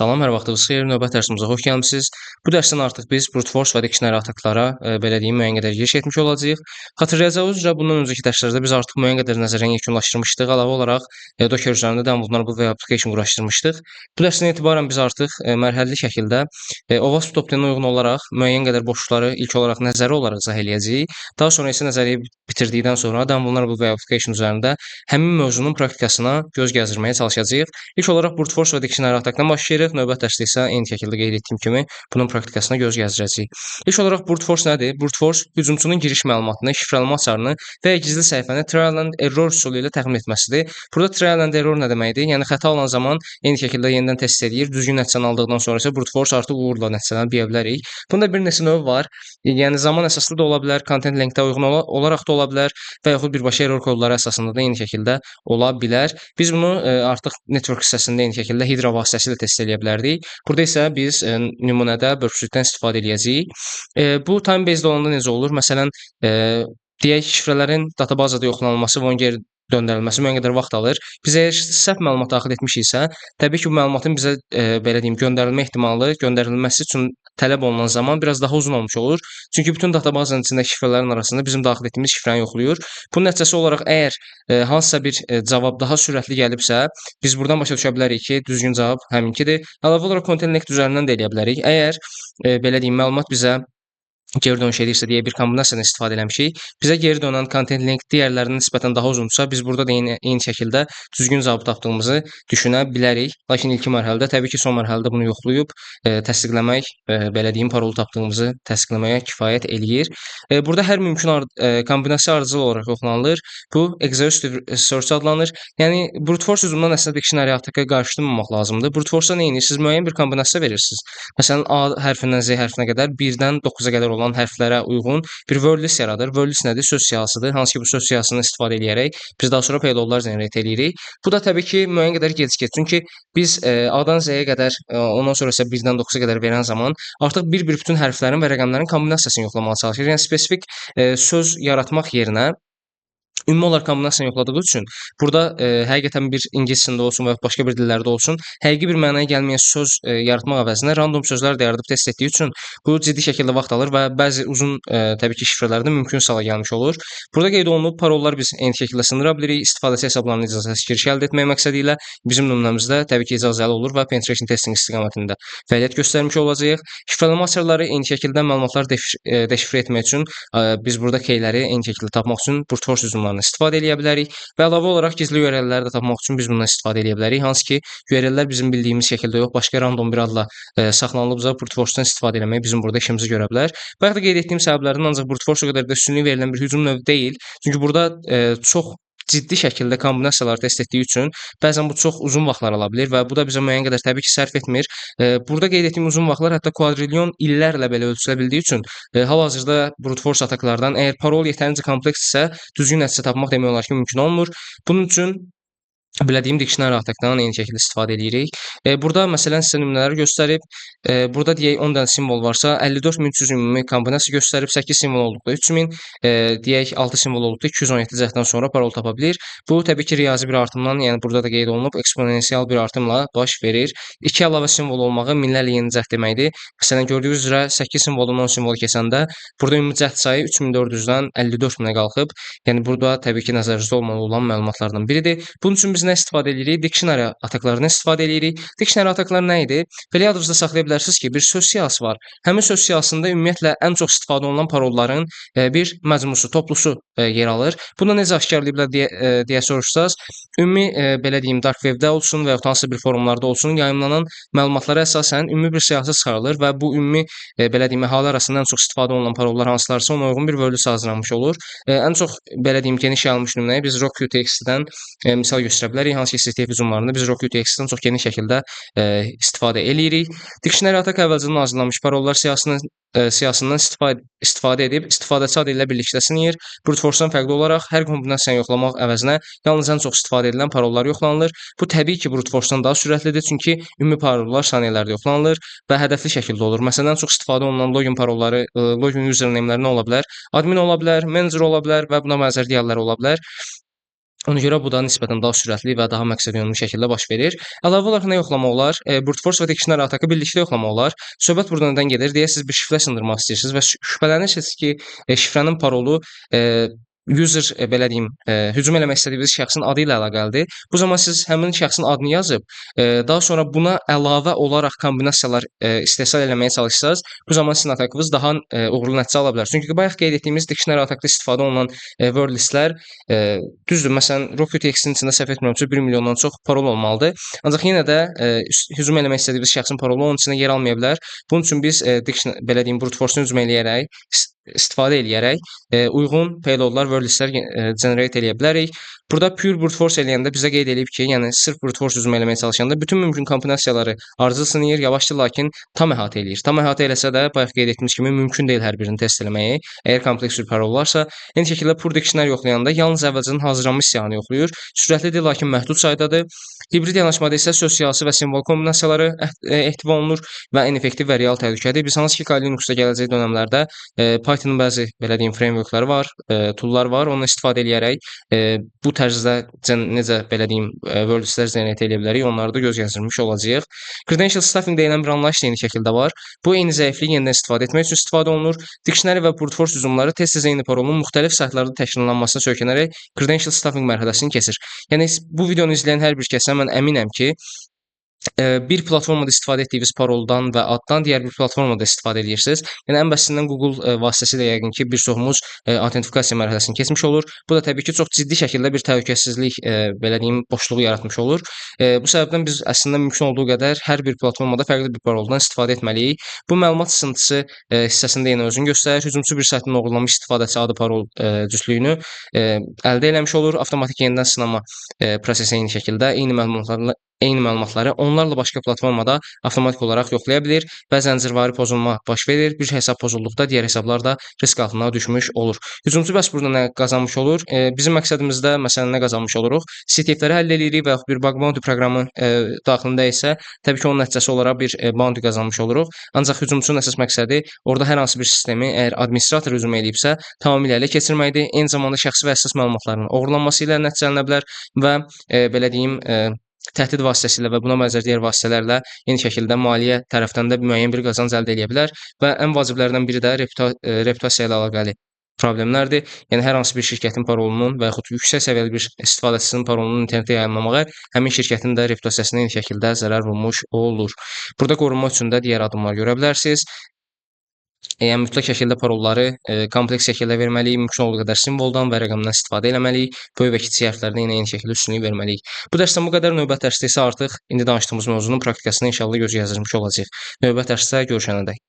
Salam, hər vaxtınız xeyir. Növbəti dərsimizə xoş gəlmisiniz. Bu dərsdən artıq biz brute force və dictionary ataklara, belə deyim, müəyyən qədər giriş etmiş olacağıq. Xatırlayacağınız üzrə bundan öncəki dərslərdə biz artıq müəyyən qədər nəzəriyyə yekunlaşdırmışdıq. Əlavə olaraq Docker üzərində də vulnerable web application quraşdırmışdıq. Bu dərsdən etibarən biz artıq mərhələli şəkildə OWASP top-10-ə uyğun olaraq müəyyən qədər boşluqları ilk olaraq nəzəri olaraq izah eləyəcəyik. Daha sonra isə nəzəriyyə bitirdikdən sonra vulnerable web application üzərində həmin mövzunun praktikasına göz gəzdirməyə çalışacağıq. İlk olaraq brute force və dictionary atakdan başlayırıq. Növbəti dərsdə isə eyni şəkildə qeyd etdiyim kimi bunun praktikasına göz gəzdirəcəyik. İlk olaraq brute force nədir? Brute force hücumçunun giriş məlumatını, şifrələnmə açarını və ya gizli səhifəni trial and error üsulu ilə təxmin etməsidir. Burada trial and error nə deməkdir? Yəni xəta olan zaman eyni şəkildə yenidən test edir. Düzgün nəticəni aldıqdan sonra isə brute force artıq uğurla nəticələnir deyə bilərik. Bunda bir neçə növ var. Yəni zaman əsaslı da ola bilər, content lengthə uyğun olaraq da ola bilər və yaxud birbaşa error kodları əsasında da eyni şəkildə ola bilər. Biz bunu artıq network hissəsində eyni şəkildə Hydra vasitəsilə test edə bilərdik. Burada isə biz nümunədə Burp-Suite-dən istifadə edəcəyik. Bu time-based olanda necə olur? Məsələn, deyək şifrələrin databazada yoxlanılması və onun geri döndürülməsi müəyyən qədər vaxt alır. Biz əgər səhv məlumat daxil etmişiksə, təbii ki, bu məlumatın bizə belə deyim, göndərilmə ehtimalı, göndərilməsi üçün tələb olunan zaman biraz daha uzun olmuş olur. Çünki bütün databazanın içindəki şifrələrin arasında bizim daxil etdiyimiz şifrəni yoxlayır. Bunun nəticəsi olaraq əgər hansısa bir cavab daha sürətli gəlibsə, biz buradan başa düşə bilərik ki, düzgün cavab həminkidir. Əlavə olaraq content length üzərindən də eləyə bilərik. Əgər belə deyim, məlumat bizə geri dönüş edirsə deyə bir kombinasiyadan istifadə eləmişik. Bizə geri dönən content link digərlərinə nisbətən daha uzunsa, biz burada da eyni şəkildə düzgün cavab tapdığımızı düşünə bilərik. Lakin ilkin mərhələdə, təbii ki, son mərhələdə bunu yoxlayıb təsdiqləmək, belə deyim, parolu tapdığımızı təsdiqləməyə kifayət eləyir. Burada hər mümkün kombinasiya ardıcıl olaraq yoxlanılır. Bu exhaustive search adlanır. Yəni brute force hücumundan əslində dictionary ataka qarşıdurmamaq lazımdır. Brute force-a nə edirsiniz? Müəyyən bir kombinasiya verirsiniz. Məsələn, A hərfindən Z hərfinə qədər 1-dən 9-a qədər olan hərflərə uyğun bir word list yaradır. Word list nədir? Söz siyahısıdır. Hansı ki, bu söz siyahısını istifadə edərək biz daha sonra payloadlar generate edirik. Bu da təbii ki, müəyyən qədər gecikir. Çünki biz A-dan Z-yə qədər, ondan sonra isə 1-dən 9-a qədər verən zaman artıq bir-bir bütün hərflərin və rəqəmlərin kombinasiyasını yoxlamağa çalışır. Yəni spesifik söz yaratmaq yerinə ümumi olaraq kombinasiyanı yoxladığı üçün burada həqiqətən bir ingilis dilində olsun və ya başqa bir dillərdə olsun, həqiqi bir mənaya gəlməyən söz yaratmaq əvəzinə random sözlər də yaradıb test etdiyi üçün bu ciddi şəkildə vaxt alır və bəzi uzun təbii ki, şifrələrdə mümkün hala gəlmiş olur. Burada qeyd olunub parollar biz eyni şəkildə sındıra bilirik. İstifadəçi hesablarının icazəsiz giriş əldə etmək məqsədi ilə bizim nümunəmizdə təbii ki, icazəli olur və penetration testing istiqamətində fəaliyyət göstərmiş olacağıq. Şifrələnmə açarları eyni şəkildə məlumatları deşifrə etmək üçün biz burada keyləri eyni şəkildə tapmaq üçün brute force hücumlarını istifadə edə bilərik və əlavə olaraq gizli URL-ləri də tapmaq üçün biz bundan istifadə edə bilərik. Hansı ki, URL-lər bizim bildiyimiz şəkildə yox, başqa random bir adla saxlanılıbsa brute force-dan istifadə etmək bizim burada işimizi görə bilər. Bayaq da qeyd etdiyim səbəblərdən ancaq brute force o qədər də üstünlük verilən bir hücum növü deyil. Çünki burada çox ciddi şəkildə kombinasiyalar test etdiyi üçün bəzən bu çox uzun vaxtlar ala bilər və bu da bizə müəyyən qədər təbii ki, sərf etmir. Burada qeyd etdiyim uzun vaxtlar hətta kvadrilyon illərlə belə ölçülə bildiyi üçün hal-hazırda brute force ataklardan əgər parol yetərincə kompleksdirsə, düzgün nəticə tapmaq demək olar ki, mümkün olmur. Bunun üçün bilədiyim dictionary atakdan eyni şəkildə istifadə edirik. Burada məsələn sizə nümunələri göstərib, burada deyək 10 dənə simvol varsa, 54300 ümumi kombinasiya göstərib, 8 simvol olduqda 3000, deyək 6 simvol olduqda 217 cəhddən sonra parol tapa bilir. Bu təbii ki, riyazi bir artımdan, yəni burada da qeyd olunub, eksponensial bir artımla baş verir. 2 əlavə simvol olmağı minlərlə yeni cəhd deməkdir. Məsələn, gördüyünüz üzrə 8 simvoldan 10 simvol keçəndə burada ümumi cəhd sayı 3400-dən 54000-ə qalxıb. Yəni burada təbii ki, nəzərinizdə olmalı olan məlumatlardan biridir. Bunun üçün biz nə istifadə edirik? Dictionary ataklarını istifadə edirik. Dictionary ataklar nə idi? Belə yadınızda saxlaya bilərsiniz ki, bir söz siyahısı var. Həmin söz siyahısında ümumiyyətlə ən çox istifadə olunan parolların bir məcmusu, toplusu yer alır. Bunu necə aşkarlayıblar deyə soruşsaz, ümumi belə deyim, dark webdə olsun və ya hansısa bir forumlarda olsun, yayımlanan məlumatlara əsasən ümumi bir siyahısı çıxarılır və bu ümumi belə deyim, əhali arasında ən çox istifadə olunan parollar hansılarsa ona uyğun bir word list hazırlanmış olur. Ən çox belə deyim, geniş yayılmış nümunəyə biz Rock.txt-dən misal göstərə bilərik. Hansı ki, STF hücumlarında biz Rock.txt-dən çox geniş şəkildə istifadə eləyirik. Dictionary atak əvvəlcədən hazırlanmış parollar siyahısından istifadə edib istifadəçi adı ilə birlikdə sinir. Brute force-dan fərqli olaraq hər kombinasiyanı yoxlamaq əvəzinə yalnız ən çox istifadə edilən parollar yoxlanılır. Bu təbii ki, brute force-dan daha sürətlidir, çünki ümumi parollar saniyələrdə yoxlanılır və hədəfli şəkildə olur. Məsələn, ən çox istifadə olunan login parolları, login username-ləri nə ola bilər? Admin ola bilər, manager ola bilər və buna bənzər digərləri ola bilər. Ona görə bu da nisbətən daha sürətli və daha məqsədyönlü şəkildə baş verir. Əlavə olaraq nə yoxlamaq olar? Brute force və dictionary atakı birlikdə yoxlamaq olar. Söhbət burada nədən gedir? Deyək siz bir şifrə sındırmaq istəyirsiniz və şübhələnirsiniz ki, şifrənin parolu user belə deyim, hücum eləmək istədiyiniz şəxsin adı ilə əlaqəlidir. Bu zaman siz həmin şəxsin adını yazıb, daha sonra buna əlavə olaraq kombinasiyalar istehsal eləməyə çalışsanız, bu zaman sizin atakınız daha uğurlu nəticə ala bilər. Çünki bayaq qeyd etdiyimiz dictionary atakda istifadə olunan word listlər düzdür. Məsələn, RocketX-in içində səhv etmirəmsə 1 milyondan çox parol olmalıdır. Ancaq yenə də hücum eləmək istədiyiniz şəxsin parolu onun içində yer almaya bilər. Bunun üçün biz belə deyim, brute force-u hücum eləyərək, istifadə eləyərək uyğun payloadlar, word listlər generate eləyə bilərik. Burada pure brute force eləyəndə bizə qeyd eləyib ki, yəni sırf brute force hücum eləməyə çalışanda bütün mümkün kombinasiyaları ardıcıl yavaşdır, lakin tam əhatə eləyir. Tam əhatə eləsə də bayaq qeyd etdiyimiz kimi mümkün deyil hər birini test eləməyi. Əgər kompleks bir parol varsa, eyni şəkildə pure dictionary yoxlayanda yalnız əvvəlcədən hazırlanmış siyahını yoxlayır. Sürətlidir, lakin məhdud saydadır. Hibrid yanaşmada isə söz siyahısı və simvol kombinasiyaları ehtiva olunur və ineffektiv və real təhlükədir. Biz hansı ki, Kali Linuxda gələcək dönəmlərdə Pythonun bəzi belə deyim frameworkları var, toollar var. Ondan istifadə edərək bu tərzdə necə belə deyim word listlər generate edə bilərik. Onları da göz gəzdirmiş olacağıq. Credential stuffing deyilən bir anlayış da eyni şəkildə var. Bu eyni zəifliyi yenidən istifadə etmək üçün istifadə olunur. Dictionary və brute force hücumları tez-tez eyni parolun müxtəlif saytlarda təkrarlanmasına söykənərək credential stuffing mərhələsini keçir. Yəni bu videonu izləyən hər bir kəsə mən əminəm ki, bir platformada istifadə etdiyiniz paroldan və addan digər bir platformada istifadə edirsiniz. Yəni ən basitindən Google vasitəsilə yəqin ki, bir çoxumuz avtentikasiya mərhələsini keçmiş olur. Bu da təbii ki, çox ciddi şəkildə bir təhlükəsizlik, belə deyim, boşluğu yaratmış olur. Bu səbəbdən biz əslində mümkün olduğu qədər hər bir platformada fərqli bir paroldan istifadə etməliyik. Bu məlumat sızıntısı hissəsində yenə özünü göstərir. Hücumçu bir saytın oğurlanmış istifadəçi adı parol cütlüyünü əldə eləmiş olur. Avtomatik yenidən sınama prosesi eyni şəkildə eyni məlumatları onlarla başqa platformada avtomatik olaraq yoxlaya bilir və zəncirvari pozulma baş verir. Bir hesab pozulduqda digər hesablar da risk altına düşmüş olur. Hücumçu bəs burada nə qazanmış olur? Bizim məqsədimizdə məsələn nə qazanmış oluruq? CTF-ləri həll edirik və yaxud bir bug bounty proqramı daxilində isə təbii ki, onun nəticəsi olaraq bir bounty qazanmış oluruq. Ancaq hücumçunun əsas məqsədi orada hər hansı bir sistemi əgər administrator hücum edibsə, tamamilə ələ keçirməkdir. Eyni zamanda şəxsi və əsas məlumatların oğurlanması ilə nəticələnə bilər və belə deyim, təhdid vasitəsilə və buna bənzər digər vasitələrlə eyni şəkildə maliyyə tərəfdən də müəyyən bir qazanc əldə edə bilər və ən vaciblərindən biri də reputasiya ilə əlaqəli problemlərdir. Yəni hər hansı bir şirkətin parolunun və yaxud yüksək səviyyəli bir istifadəçisinin parolunun internetdə yayımlamağı həmin şirkətin də reputasiyasına eyni şəkildə zərər vurmuş olur. Burada qorunmaq üçün də digər addımlar görə bilərsiniz. Yəni mütləq şəkildə parolları kompleks şəkildə verməliyik, mümkün olduğu qədər simvoldan və rəqəmdən istifadə etməliyik. Böyük və kiçik hərflərdən yenə eyni şəkildə üstünlük verməliyik. Bu dərsdən bu qədər. Növbəti dərsdə isə artıq indi danışdığımız mövzunun praktikasını inşallah göz gəzdirmiş olacağıq. Növbəti dərsdə görüşənədək.